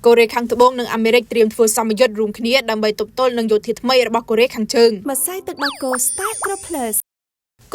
កូរ៉េខាងត្បូងនិងអាមេរិកត្រៀមធ្វើសម្ពយុទ្ធរួមគ្នាដើម្បីទប់ទល់នឹងយោធាថ្មីរបស់កូរ៉េខាងជើង ម្សៅទឹកដោះគោ Star Pro Plus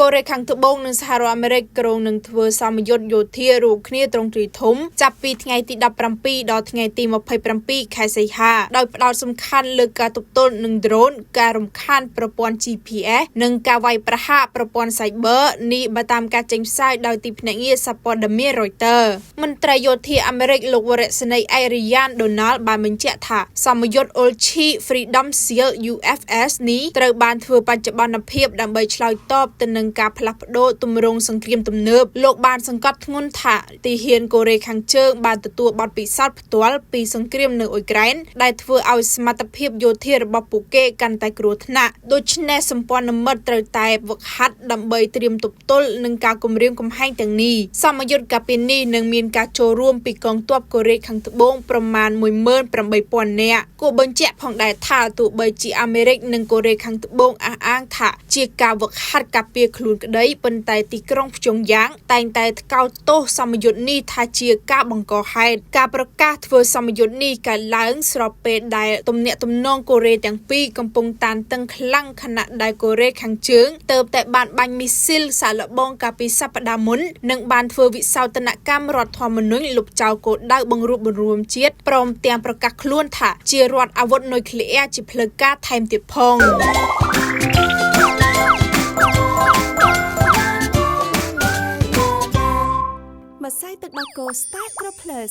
កូរ៉េខាងត្បូងនិងសហរដ្ឋអាមេរិកក្រុងនឹងធ្វើសម្ពយុទ្ធយោធារួមគ្នាត្រង់ទ្រីធំចាប់ពីថ្ងៃទី17ដល់ថ្ងៃទី27ខែសីហាដោយផ្ដោតសំខាន់លើការទប់ទល់នឹងដ្រូនការរំខានប្រព័ន្ធ GPS និងការវាយប្រហារប្រព័ន្ធ Cyber នេះបើតាមការចេញផ្សាយដោយទីភ្នាក់ងារសារព័ត៌មាន Reuters មន្ត្រីយោធាអាមេរិកលោកវរៈសេនីយ៍ Ryan Donald បានបញ្ជាក់ថាសម្ពយុទ្ធ Ulchi Freedom Shield UFS នេះត្រូវបានធ្វើបច្ចុប្បន្នភាពដើម្បីឆ្លើយតបទៅនឹងការផ្លាស់ប្ដូរទម្រង់សង្គ្រាមទំនើបលោកបានសង្កត់ធ្ងន់ថាទីហ៊ានកូរ៉េខាងជើងបានទទួលបទពិសោធន៍ផ្ទាល់ពីសង្គ្រាមនៅអ៊ុយក្រែនដែលធ្វើឲ្យសមត្ថភាពយោធារបស់ពួកគេកាន់តែគ្រោះថ្នាក់ដូច្នេះសម្ព័ន្ធមិត្តត្រូវតែហ្វឹកហាត់ដើម្បីត្រៀមទប់ទល់នឹងការគំរាមកំហែងទាំងនេះសម្ពយុទ្ធកាលពីនេះនឹងមានការចូលរួមពីកងទ័ពកូរ៉េខាងត្បូងប្រមាណ 18,000 នាក់គួរបញ្ជាក់ផងដែរថាទោះបីជាអាមេរិកនិងកូរ៉េខាងត្បូងអះអាងថាជាការហ្វឹកហាត់ការពារខ្លួនក្តីប៉ុន្តែទីក្រុងព្យុងយ៉ាងតែងតែថ្កោលទោសសម្ពយុទ្ធនេះថាជាការបង្កហេតុការប្រកាសធ្វើសម្ពយុទ្ធនេះកើតឡើងស្របពេលដែលទំនាក់ទំនងកូរ៉េទាំងពីរកំពុងតានតឹងខ្លាំងខណៈដែលកូរ៉េខាងជើងទើបតែបានបាញ់មីស៊ីលសាកល្បងកាលពីសប្តាហ៍មុននិងបានធ្វើវិសោធនកម្មរដ្ឋធម្មនុញ្ញលុបចោលគោលដៅបង្រួបបង្រួមជាតិព្រមទាំងប្រកាសខ្លួនថាជារដ្ឋអាវុធនុយក្លេអ៊ែរជាផ្លូវការថែមទៀតផងម្សៅទឹកដោះគោ Star Pro Plus